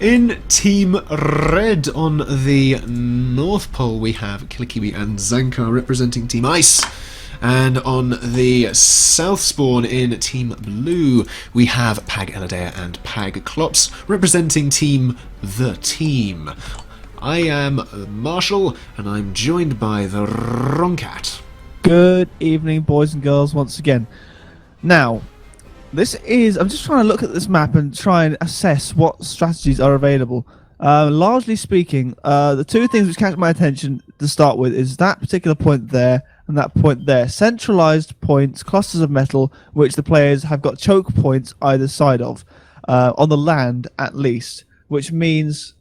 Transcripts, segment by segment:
In Team Red on the North Pole, we have Kilikiwi and Zankar representing Team Ice. And on the South Spawn in Team Blue, we have Pag Eladea and Pag Klops representing Team The Team. I am Marshall, and I'm joined by TheWrongCat. Good evening, boys and girls, once again. Now, I'm just trying to look at this map and try and assess what strategies are available. Largely speaking, the two things which catch my attention to start with is that particular point there and that point there. Centralized points, clusters of metal, which the players have got choke points either side of, on the land at least, which means...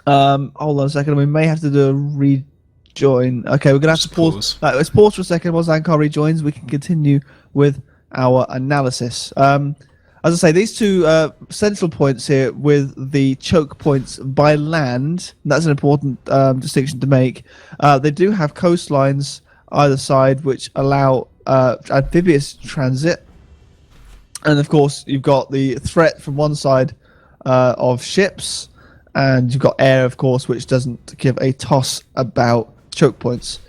hold on a second, we may have to do a rejoin. Okay, we're going to have to pause. Let's pause for a second while Zankar rejoins. We can continue with our analysis. As I say, these two central points here with the choke points by land, that's an important distinction to make. They do have coastlines either side which allow amphibious transit. And of course, you've got the threat from one side of ships, and you've got air, of course, which doesn't give a toss about choke points.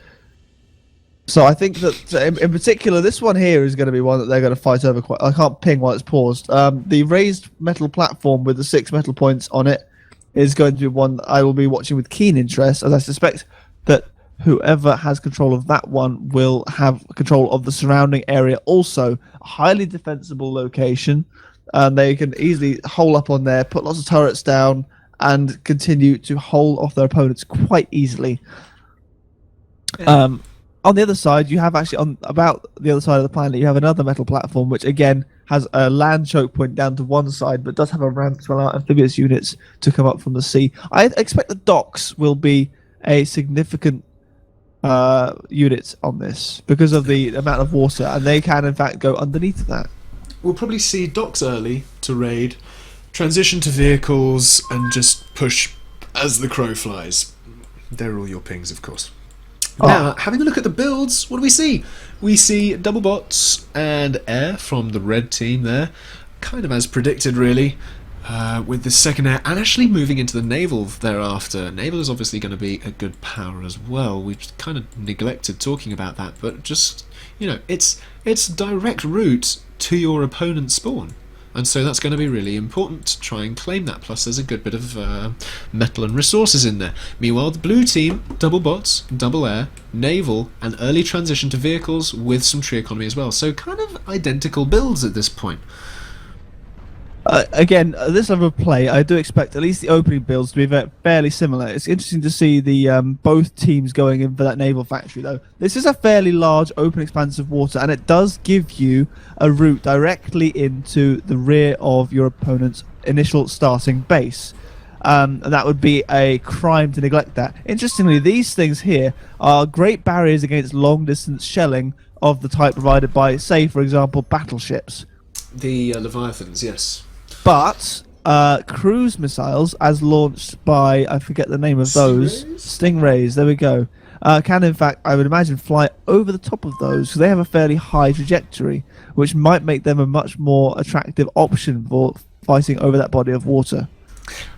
So I think that, in particular, this one here is going to be one that they're going to fight over quite... I can't ping while it's paused. The raised metal platform with the 6 metal points on it is going to be one I will be watching with keen interest, as I suspect that whoever has control of that one will have control of the surrounding area also. A highly defensible location, and they can easily hole up on there, put lots of turrets down, and continue to hold off their opponents quite easily. On the other side, you have actually, about the other side of the planet, you have another metal platform, which again has a land choke point down to one side, but does have a ramp to allow amphibious units to come up from the sea. I expect the docks will be a significant unit on this because of the amount of water, and they can in fact go underneath that. We'll probably see docks early to raid, transition to vehicles, and just push as the crow flies. They're all your pings, of course. Now, having a look at the builds, what do we see? We see double bots and air from the red team there, kind of as predicted really, with the second air, and actually moving into the naval thereafter. Naval is obviously going to be a good power as well. We've kind of neglected talking about that, but just, it's direct route to your opponent's spawn. And so that's going to be really important to try and claim that. Plus there's a good bit of metal and resources in there. Meanwhile, the blue team, double bots, double air, naval, and early transition to vehicles with some tree economy as well. So kind of identical builds at this point. Again, at this level of play, I do expect at least the opening builds to be fairly similar. It's interesting to see the both teams going in for that naval factory, though. This is a fairly large, open expanse of water, and it does give you a route directly into the rear of your opponent's initial starting base. And that would be a crime to neglect that. Interestingly, these things here are great barriers against long-distance shelling of the type provided by, say, for example, battleships. The Leviathans, yes. But cruise missiles, as launched by, I forget the name of those, Stingrays, there we go, can in fact, I would imagine, fly over the top of those, because they have a fairly high trajectory, which might make them a much more attractive option for fighting over that body of water.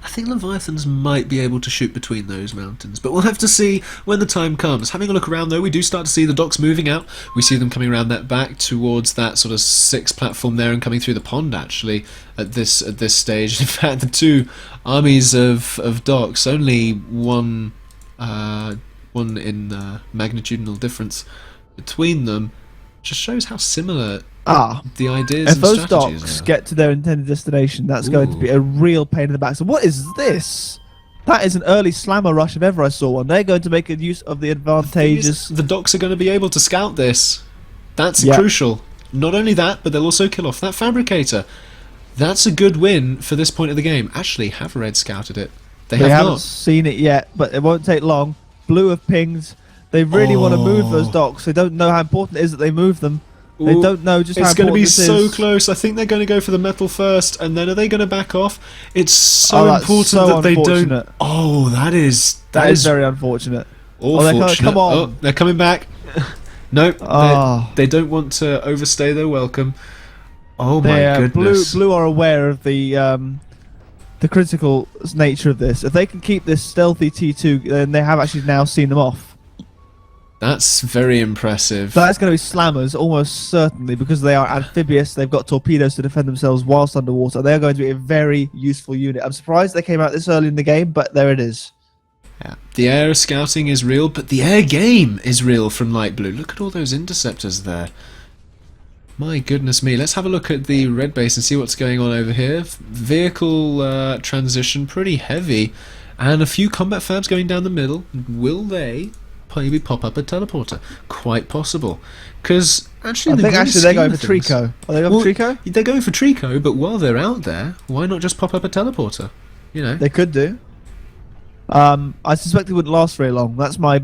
I think Leviathans might be able to shoot between those mountains, but we'll have to see when the time comes. Having a look around though, we do start to see the docks moving out. We see them coming around that back towards that sort of 6 platform there and coming through the pond actually at this stage. In fact, the two armies of docks, only one in magnitudinal difference between them, just shows how similar the ideas if and those strategies docks are. get to their intended destination, that's going to be a real pain in the back. So what is this? That is an early slammer rush if ever I saw one. They're going to make a use of the advantageous... The docks are going to be able to scout this. That's crucial. Not only that, but they'll also kill off that fabricator. That's a good win for this point of the game. Actually, have Red scouted it? They haven't seen it yet, but it won't take long. Blue have pinged. They really want to move those docks. They don't know how important it is that they move them. They don't know just how important it is. It's going to be so close. I think they're going to go for the metal first, and then are they going to back off? It's so important that they don't... Oh, that is very unfortunate. Come on. Oh, they're coming back. Nope. Oh. They don't want to overstay their welcome. Oh my goodness. Blue are aware of the the critical nature of this. If they can keep this stealthy T2, then they have actually now seen them off. That's very impressive. That's going to be slammers, almost certainly, because they are amphibious. They've got torpedoes to defend themselves whilst underwater. They are going to be a very useful unit. I'm surprised they came out this early in the game, but there it is. Yeah. The air scouting is real, but the air game is real from Light Blue. Look at all those interceptors there. My goodness me. Let's have a look at the red base and see what's going on over here. Vehicle transition, pretty heavy. And a few combat fabs going down the middle. Will they maybe pop up a teleporter? Quite possible. Because actually, I think actually they're going for Trico. Are they going for Trico? They're going for Trico, but while they're out there, why not just pop up a teleporter? You know, they could do. I suspect it wouldn't last very long. That's my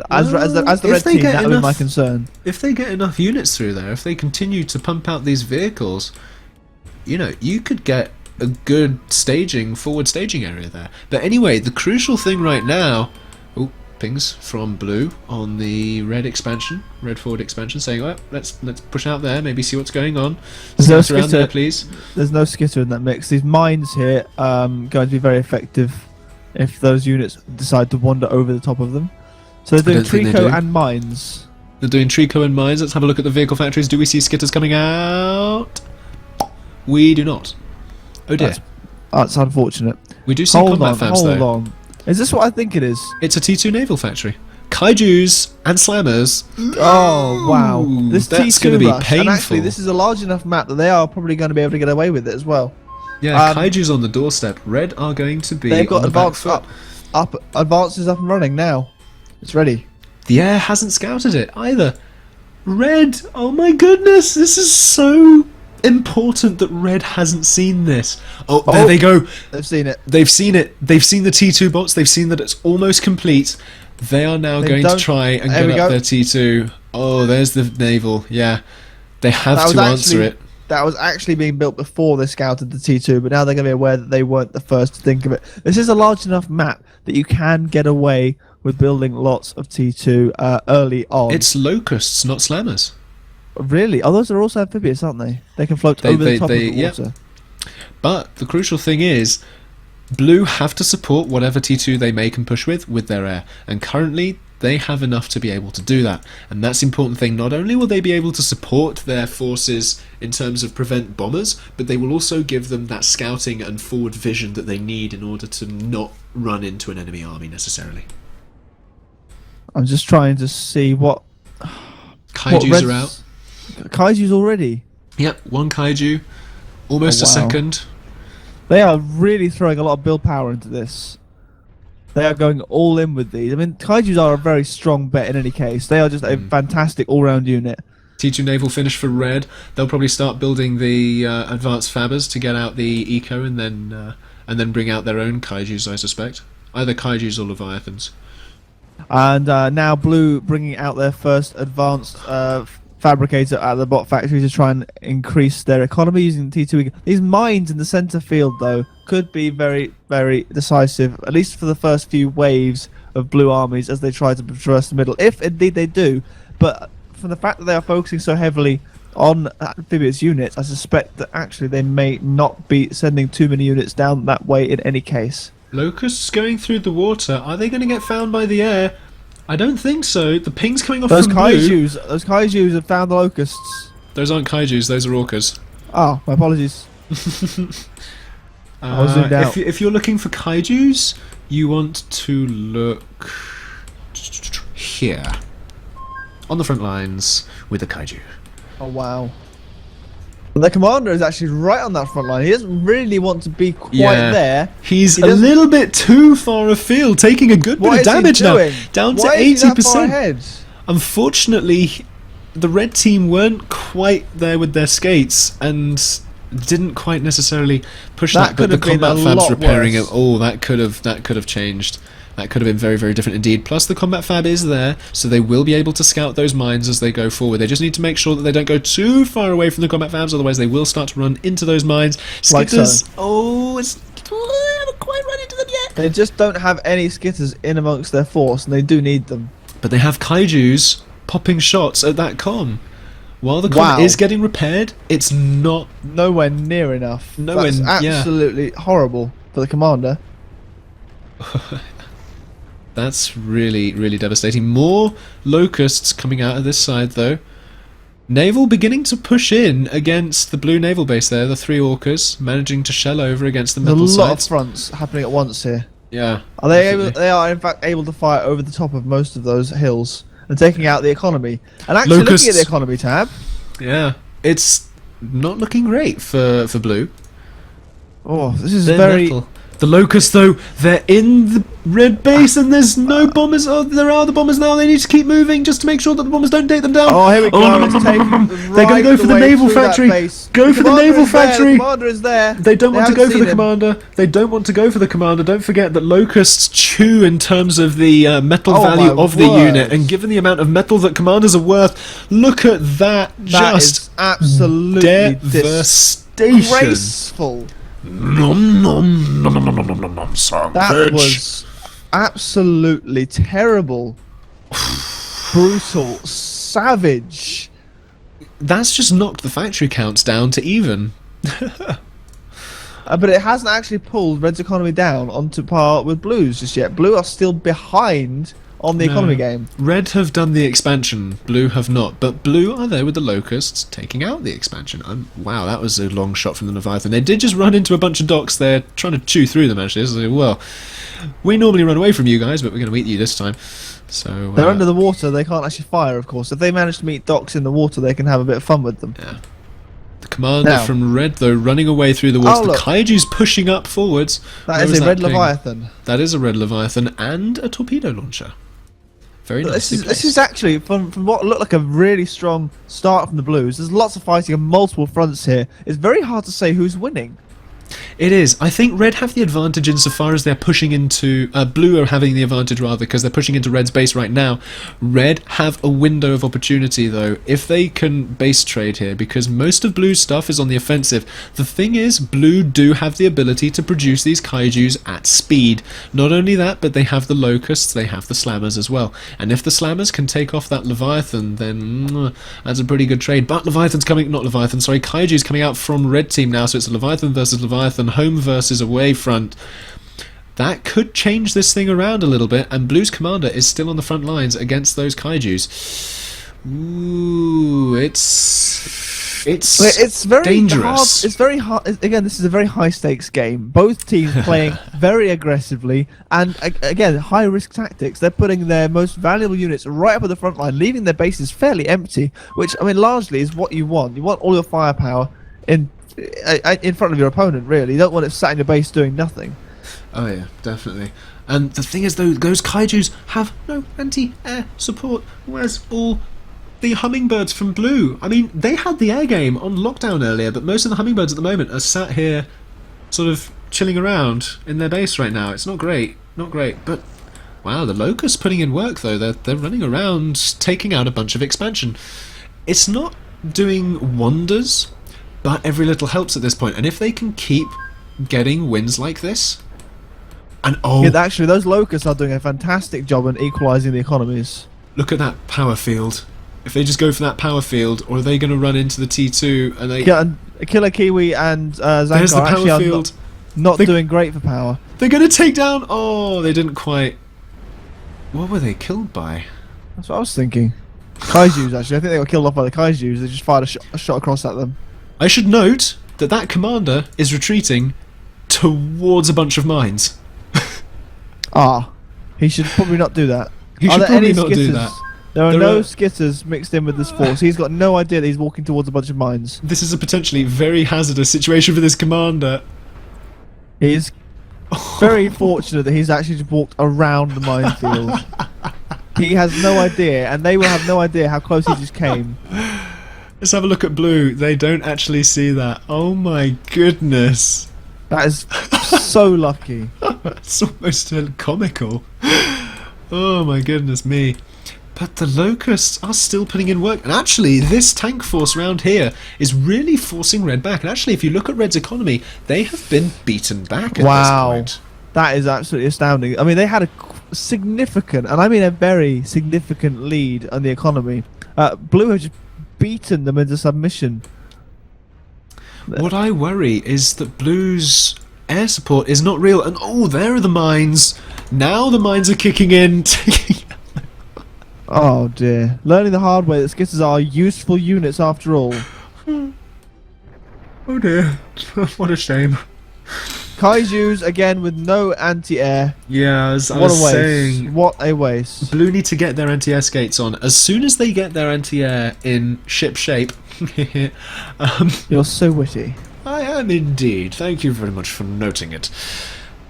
as the red team. That would be my concern. If they get enough units through there, if they continue to pump out these vehicles, you know, you could get a good forward staging area there. But anyway, the crucial thing right now. Pings from Blue on the red forward expansion, saying, "Oh, let's push out there, maybe see what's going on." There's no skitter around there, please. There's no skitter in that mix. These mines here going to be very effective if those units decide to wander over the top of them. So they're doing Trico and mines. They're doing Trico and mines. Let's have a look at the vehicle factories. Do we see skitters coming out? We do not. Oh dear. That's unfortunate. We do see combat fabs though. Hold on. Is this what I think it is? It's a T2 naval factory. Kaijus and slammers. Oh wow! That's going to be painful. And actually, this is a large enough map that they are probably going to be able to get away with it as well. Yeah, Kaijus on the doorstep. Red are going to be. They've got advances up and running now. It's ready. The air hasn't scouted it either. Red. Oh my goodness! This is so important that Red hasn't seen this. Oh, there they go. They've seen it. They've seen it. They've seen the T2 bots. They've seen that it's almost complete. They are now going to try and get up their T2. Oh, there's the naval. Yeah. They have to answer it. That was actually being built before they scouted the T2, but now they're going to be aware that they weren't the first to think of it. This is a large enough map that you can get away with building lots of T2 early on. It's locusts, not slammers. Really? Oh, those are also amphibious, aren't they? They can float over the top of the water. But the crucial thing is, Blue have to support whatever T2 they make and push with their air. And currently, they have enough to be able to do that. And that's the important thing. Not only will they be able to support their forces in terms of prevent bombers, but they will also give them that scouting and forward vision that they need in order to not run into an enemy army necessarily. I'm just trying to see what... Kaijus are out. Kaiju's already? Yep, one Kaiju. Almost a second. They are really throwing a lot of build power into this. They are going all in with these. I mean, Kaijus are a very strong bet in any case. They are just a fantastic all-round unit. T2 naval finish for Red. They'll probably start building the advanced fabbers to get out the eco and then bring out their own Kaijus, I suspect. Either Kaijus or Leviathans. And now Blue bringing out their first advanced fabricator at the bot factory to try and increase their economy using T2. These mines in the center field, though, could be very, very decisive, at least for the first few waves of Blue armies as they try to traverse the middle, if indeed they do. But from the fact that they are focusing so heavily on amphibious units, I suspect that actually they may not be sending too many units down that way in any case. Locusts going through the water, are they going to get found by the air? I don't think so. The ping's coming off those from Kaijus, Blue. Those Kaijus have found the locusts. Those aren't Kaijus, those are orcas. Oh, my apologies. I was zoomed out. If you're looking for Kaijus, you want to look here. On the front lines with the Kaiju. Oh, wow. The commander is actually right on that front line. He doesn't really want to be quite there. He's a little bit too far afield, taking a good bit of damage now. Down to 80%. Is he that far ahead? Unfortunately, the red team weren't quite there with their skates and didn't quite necessarily push that. But the combat fabs repairing it. Oh, that could have changed. That could have been very, very different indeed. Plus, the combat fab is there, so they will be able to scout those mines as they go forward. They just need to make sure that they don't go too far away from the combat fabs, otherwise they will start to run into those mines. Skitters, haven't quite run into them yet. They just don't have any skitters in amongst their force, and they do need them. But they have Kaijus popping shots at that con. While the comet is getting repaired, it's not nowhere near enough. Nowhere, That's absolutely horrible for the commander. That's really, really devastating. More locusts coming out of this side, though. Naval beginning to push in against the blue naval base there. The 3 orcas managing to shell over against the metal There's a lot sides. of fronts happening at once here. Yeah. Are they able? They are in fact able to fire over the top of most of those hills and taking out the economy. And actually Locusts. looking at the economy tab. Yeah. It's not looking great for blue. Oh, this is They're very. metal. The locusts, though, they're in the red base and there's no bombers. Oh, there are the bombers now. They need to keep moving just to make sure that the bombers don't take them down. Oh, here we go. no, It's taking them They're going to go right for the way naval through that factory. base. Go for the naval commander is there, factory. The commander is there. They don't want to go haven't for the seen him. commander. They don't want to go for the commander. Don't forget that locusts chew in terms of the metal Oh, value my of the word. unit, and given the amount of metal that commanders are worth, look at that! That Just is absolutely devastation. disgraceful. Nom nom nom nom nom nom nom nom. That Savage. was absolutely terrible, brutal, savage. That's just knocked the factory counts down to even. But it hasn't actually pulled Red's economy down onto par with Blue's just yet. Blue are still behind on the economy game. Red have done the expansion, blue have not, but blue are there with the locusts taking out the expansion. Wow, that was a long shot from the Leviathan. They did just run into a bunch of docks there, trying to chew through them actually. So, well, we normally run away from you guys, but we're going to eat you this time. So They're under the water, they can't actually fire, of course. If they manage to meet docks in the water, they can have a bit of fun with them. yeah. The commander Now- from Red, though, running away through the water. Oh, the look. Kaiju's pushing up forwards. That Where is a red ping? Leviathan. That is a red Leviathan and a torpedo launcher. Very nice. This is actually, from what looked like a really strong start from the Blues, there's lots of fighting on multiple fronts here. It's very hard to say who's winning. It is. I think Red have the advantage insofar as they're pushing into... Blue are having the advantage, rather, because they're pushing into Red's base right now. Red have a window of opportunity, though, if they can base trade here, because most of Blue's stuff is on the offensive. The thing is, Blue do have the ability to produce these Kaijus at speed. Not only that, but they have the Locusts, they have the Slammers as well. And if the Slammers can take off that Leviathan, then that's a pretty good trade. But Leviathan's coming... Not Leviathan, sorry. Kaiju's coming out from Red team now, so it's a Leviathan versus Leviathan, home versus away front. That could change this thing around a little bit, and Blue's commander is still on the front lines against those Kaijus. Ooh, it's very dangerous. hard. It's very hard. Again, this is a very high stakes game. Both teams playing very aggressively, and again, high risk tactics. They're putting their most valuable units right up at the front line, leaving their bases fairly empty. Which, I mean, largely is what you want. You want all your firepower in front of your opponent. Really, you don't want it sat in your base doing nothing. Oh yeah, definitely. And the thing is, though, those Kaijus have no anti-air support, whereas all the hummingbirds from Blue, I mean, they had the air game on lockdown earlier, but most of the hummingbirds at the moment are sat here sort of chilling around in their base right now. It's not great, but wow, the Locusts putting in work, though. They're running around taking out a bunch of expansion. It's not doing wonders, but every little helps at this point, and if they can keep getting wins like this, and Yeah, actually, those Locusts are doing a fantastic job in equalising the economies. look at that power field. If they just go for that power field, or are they going to run into the T2 and they... Yeah, and Killer Kiwi and There's Zankar the actually power are field. not They- doing great for power. They're going to take down... Oh, they didn't quite... What were they killed by? That's what I was thinking. Kaijus, actually. I think they got killed off by the Kaijus. They just fired a shot across at them. I should note that that commander is retreating towards a bunch of mines. He should probably not do that. He Are should there probably any not do skitters? that. There are There no are- skitters mixed in with this force. He's got no idea that he's walking towards a bunch of mines. This is a potentially very hazardous situation for this commander. He is very fortunate that he's actually just walked around the minefield. He has no idea, and they will have no idea how close he just came. Let's have a look at Blue. They don't actually see that. Oh my goodness. That is so lucky. It's almost comical. Oh my goodness me. But the Locusts are still putting in work. And actually, this tank force round here is really forcing Red back. And actually, if you look at Red's economy, they have been beaten back at Wow. this point. That is absolutely astounding. I mean, they had a significant, and I mean a very significant lead on the economy. Blue have just beaten them into submission. What I worry is that Blue's air support is not real, and oh, there are the mines. Now the mines are kicking in. Oh dear. Learning the hard way that skitters are useful units after all. Oh dear. What a shame. Kaijus again with no anti-air. Yeah, as I What was a waste. saying, What a waste. Blue need to get their anti-air skates on. As soon as they get their anti-air in ship shape, You're so witty. I am indeed. Thank you very much for noting it.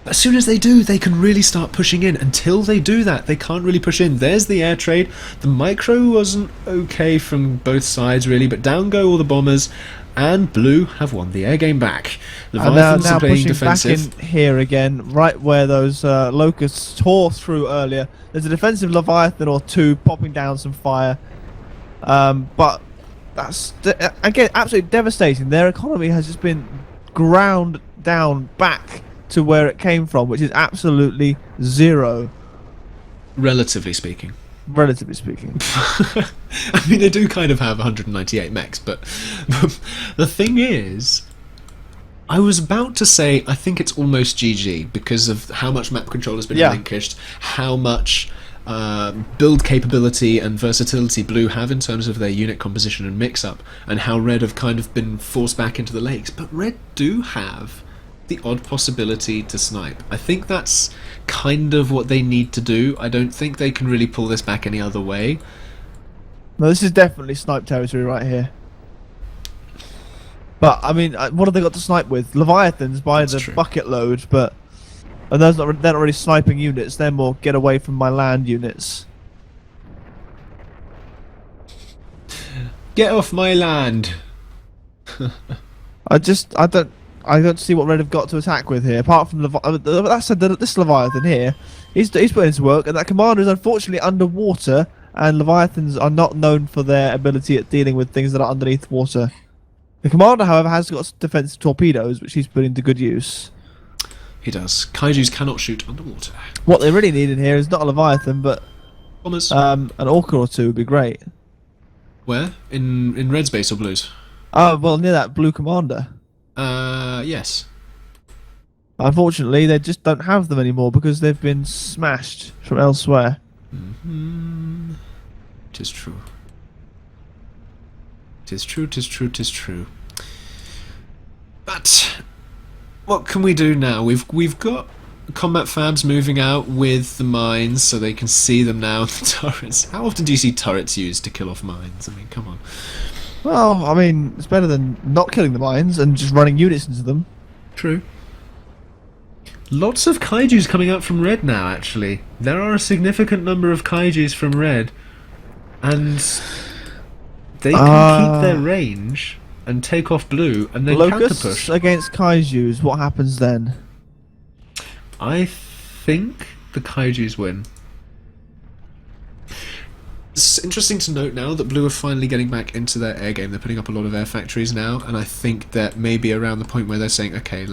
As soon as they do, they can really start pushing in. Until they do that, they can't really push in. There's the air trade. The micro wasn't okay from both sides, really, but down go all the bombers, and Blue have won the air game back. Leviathans now are playing pushing defensive. back in here again, right where those locusts tore through earlier. There's a defensive Leviathan or two popping down some fire. But that's, again, absolutely devastating. Their economy has just been ground down back to where it came from, which is absolutely zero. Relatively speaking. Relatively speaking. I mean, they do kind of have 198 mechs, but the thing is, I was about to say I think it's almost GG because of how much map control has been relinquished, how much build capability and versatility Blue have in terms of their unit composition and mix-up, and how Red have kind of been forced back into the lakes. But Red do have the odd possibility to snipe. I think that's kind of what they need to do. I don't think they can really pull this back any other way. No, this is definitely snipe territory right here. But, I mean, what have they got to snipe with? Leviathans by the bucket load, but... And they're not really sniping units, they're more get away from my land units. Get off my land! I don't see what Red have got to attack with here, apart from that said, this Leviathan here, he's putting his work, and that commander is unfortunately underwater, and Leviathans are not known for their ability at dealing with things that are underneath water. The commander, however, has got defensive torpedoes, which he's put into good use. He does. Kaijus cannot shoot underwater. What they really need in here is not a Leviathan, but Bombers. an Orca or two would be great. Where? In Red's base or Blue's? Oh, well, near that blue commander. Yes. Unfortunately, they just don't have them anymore because they've been smashed from elsewhere. Mm-hmm. 'Tis true. 'Tis true, 'tis true, 'tis true. But what can we do now? We've got combat fabs moving out with the mines so they can see them now. The turrets. How often do you see turrets used to kill off mines? I mean, come on. Well, I mean, it's better than not killing the mines and just running units into them. True. Lots of kaijus coming out from Red now, actually. There are a significant number of kaijus from Red, and they can keep their range and take off Blue, and then Locusts counterpush. against kaijus, what happens then? I think the kaijus win. It's interesting to note now that Blue are finally getting back into their air game. They're putting up a lot of air factories now, and I think that maybe around the point where they're saying, okay,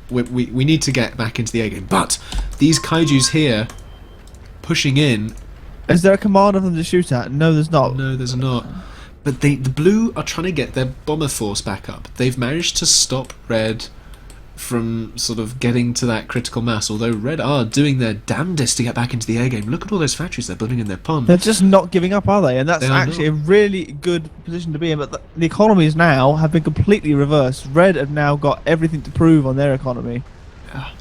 we need to get back into the air game. But these kaijus here, pushing in... Is there a command of them to shoot at? No, there's not. No, there's not. But the Blue are trying to get their bomber force back up. They've managed to stop Red from sort of getting to that critical mass, although Red are doing their damnedest to get back into the air game. Look at all those factories they're building in their pond. They're just not giving up, are they? And that's actually a really good position to be in. But the economies now have been completely reversed. Red have now got everything to prove on their economy. Yeah.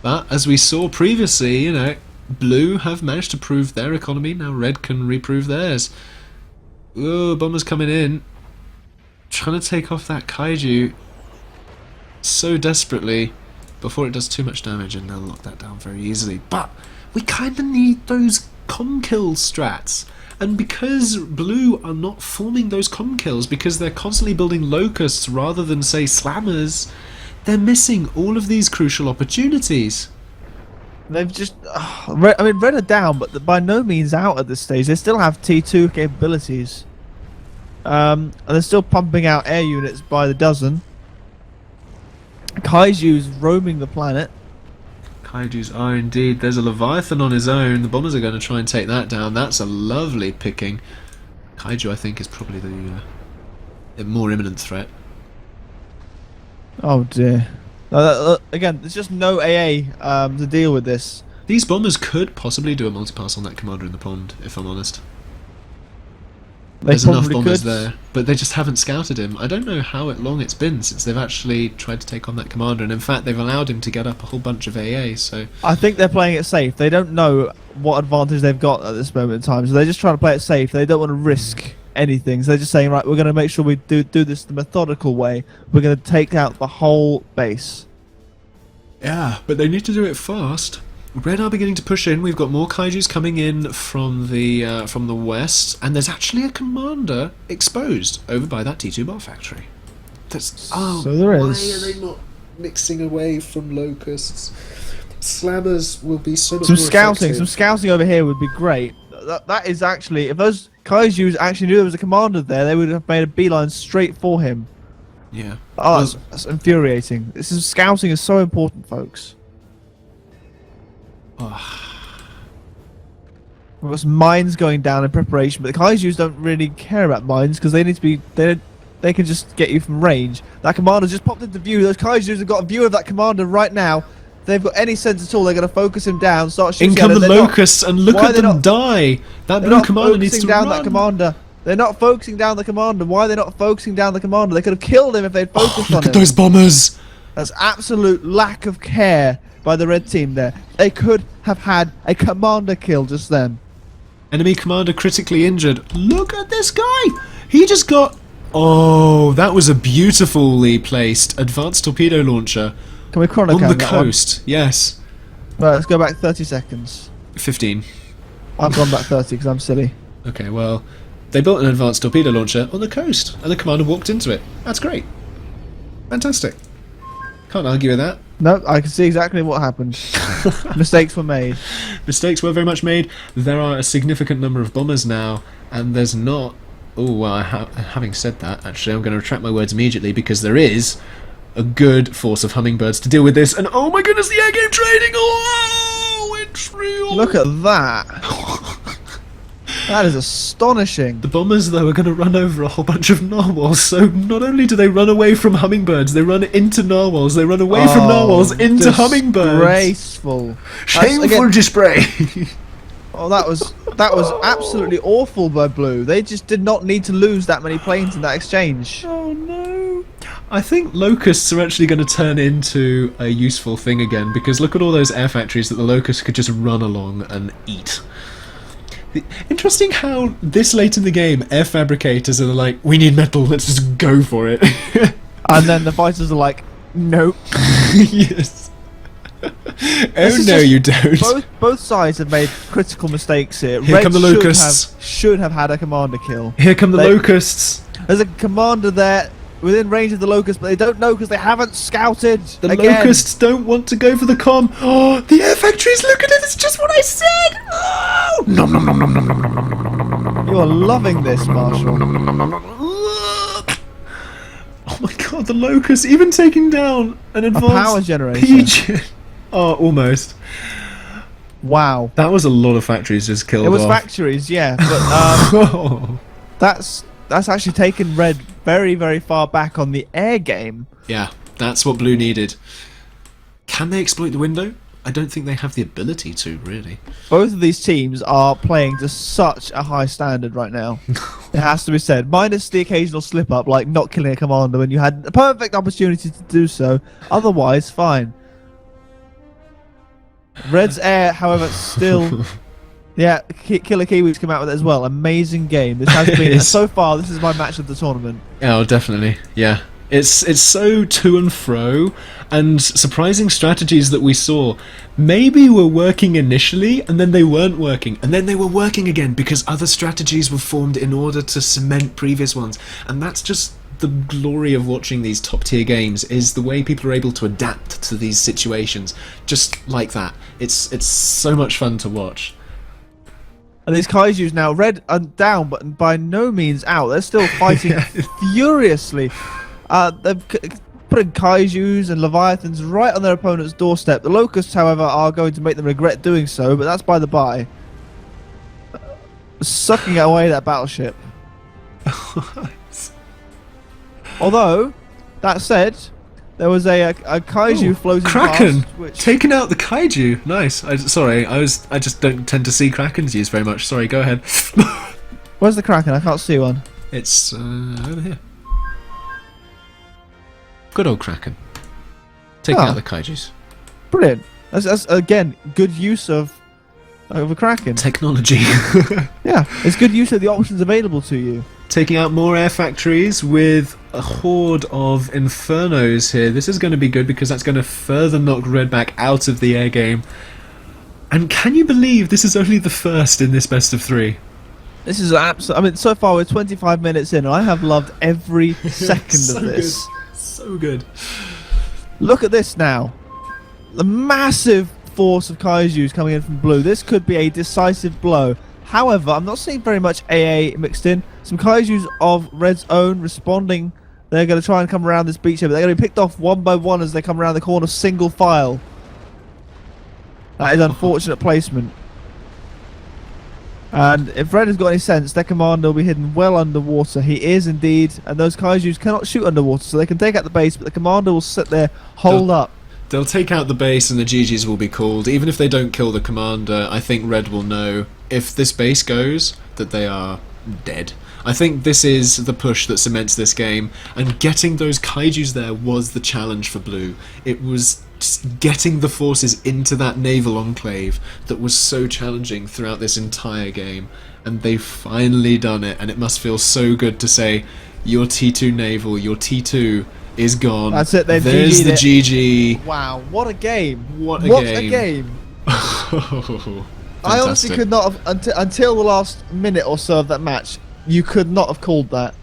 But as we saw previously, you know, Blue have managed to prove their economy. Now Red can reprove theirs. Oh, bombers coming in, trying to take off that kaiju so desperately before it does too much damage, and they'll lock that down very easily. But we kind of need those com kill strats, and because Blue are not forming those com kills because they're constantly building locusts rather than, say, slammers, they're missing all of these crucial opportunities. They've just... I mean, Red are down, but by no means out at this stage. They still have T2 capabilities. And they're still pumping out air units by the dozen. Kaiju's roaming the planet. Kaijus are indeed. There's a Leviathan on his own. The bombers are going to try and take that down. That's a lovely picking. Kaiju, I think, is probably the more imminent threat. Oh dear. Again, there's just no AA to deal with this. These bombers could possibly do a multipass on that commander in the pond, if I'm honest. There's enough bombers there, but they just haven't scouted him. I don't know how long it's been since they've actually tried to take on that commander, and in fact they've allowed him to get up a whole bunch of AA, so... I think they're playing it safe. They don't know what advantage they've got at this moment in time, so they're just trying to play it safe. They don't want to risk anything, so they're just saying, right, we're going to make sure we do this the methodical way. We're going to take out the whole base. Yeah, but they need to do it fast. Red are beginning to push in. We've got more kaijus coming in from the west, and there's actually a commander exposed over by that T2 bar factory. So there is. Why are they not mixing away from locusts? Slammers will be so much Some more scouting, effective. some scouting over here would be great. That is actually, if those kaijus actually knew there was a commander there, they would have made a beeline straight for him. Yeah. Oh, that's infuriating. Scouting is so important, folks. We've got some mines going down in preparation, but the kaijus don't really care about mines because they need to be. They can just get you from range. That commander just popped into view. Those kaijus have got a view of that commander right now. If they've got any sense at all, they're going to focus him down, start shooting. In come the locusts, and look at them die. That blue commander needs to down run. That commander. They're not focusing down the commander. Why are they not focusing down the commander? They could have killed him if they'd focused on him. Look at those bombers. That's absolute lack of care by the red team there. They could have had a commander kill just then. Enemy commander critically injured. Look at this guy. He just got... Oh, that was a beautifully placed advanced torpedo launcher. Can we chrono on count the that one? coast. Yes. Right, let's go back 30 seconds. 15. I've gone back 30 because I'm silly. Okay, well, they built an advanced torpedo launcher on the coast, and the commander walked into it. That's great. Fantastic. Can't argue with that. No, I can see exactly what happened. Mistakes were made. Mistakes were very much made. There are a significant number of bombers now, and there's not... Oh, well, having said that, actually, I'm going to retract my words immediately, because there is a good force of hummingbirds to deal with this, and oh my goodness, the air game trading! Oh, it's real! Look at that! That is astonishing. The bombers, though, are going to run over a whole bunch of narwhals, so not only do they run away from hummingbirds, they run into narwhals, they run away from narwhals into hummingbirds. Disgraceful. Shameful display. Oh, that was absolutely awful by Blue. They just did not need to lose that many planes in that exchange. Oh no. I think locusts are actually going to turn into a useful thing again, because look at all those air factories that the locusts could just run along and eat. Interesting how this late in the game, air fabricators are like, we need metal, let's just go for it. And then the fighters are like, nope. Yes. Oh no, you don't. Both sides have made critical mistakes here. Here come the locusts. Should have had a commander kill. Here come the locusts. There's a commander there within range of the locusts, but they don't know because they haven't scouted. The again. locusts don't want to go for the comm. Oh, the air factories! Look at it! It's just what I said. Oh! Nom nom nom nom nom nom nom nom nom nom nom nom. You are loving this, Marshall. Oh my god, the locusts even taking down an advanced power generator. pigeon. Oh, almost. Wow. That was a lot of factories just killed It was off. factories, yeah, but that's actually taken Red very, very far back on the air game. Yeah, that's what Blue needed. Can they exploit the window? I don't think they have the ability to, really. Both of these teams are playing to such a high standard right now. It has to be said. Minus the occasional slip-up, like not killing a commander when you had a perfect opportunity to do so. Otherwise, fine. Red's air, however, still... Yeah, Killer Kiwis come out with it as well. Amazing game. This has been... so far, this is my match of the tournament. Oh, definitely. Yeah. It's so to and fro, and surprising strategies that we saw maybe were working initially, and then they weren't working, and then they were working again because other strategies were formed in order to cement previous ones. And that's just the glory of watching these top tier games, is the way people are able to adapt to these situations just like that. It's so much fun to watch. And these kaijus now, Red are down, but by no means out. They're still fighting furiously. They're putting kaijus and leviathans right on their opponent's doorstep. The locusts, however, are going to make them regret doing so, but that's by the by. Sucking away that battleship. Nice. Although, that said, there was a kaiju floating Kraken! past, which... Taking out the kaiju! Nice. I just don't tend to see Krakens used very much. Sorry, go ahead. Where's the Kraken? I can't see one. It's over here. Good old Kraken. Taking out the kaijus. Brilliant. That's again, good use of a Kraken. Technology. Yeah, it's good use of the options available to you. Taking out more air factories with a horde of Infernos here. This is going to be good because that's going to further knock Red back out of the air game. And can you believe this is only the first in this best of 3? This is absolute. I mean, so far we're 25 minutes in, and I have loved every second of this. Good. So good. Look at this now. The massive force of kaijus coming in from blue. This could be a decisive blow. However, I'm not seeing very much AA mixed in. Some kaijus of Red's own responding. They're going to try and come around this beach here, but they're going to be picked off one by one as they come around the corner, single file. That is unfortunate placement. And if Red has got any sense, their commander will be hidden well underwater. He is indeed, and those kaijus cannot shoot underwater, so they can take out the base, but the commander will sit there, hold up. They'll take out the base and the GGs will be called. Even if they don't kill the commander, I think Red will know if this base goes that they are dead. I think this is the push that cements this game, and getting those kaijus there was the challenge for Blue. It was just getting the forces into that naval enclave that was so challenging throughout this entire game, and they've finally done it, and it must feel so good to say, your T2 naval, your T2 is gone. That's it, then. There's the GG. Wow, what a game. What a game. Oh, I honestly could not have, until the last minute or so of that match, you could not have called that.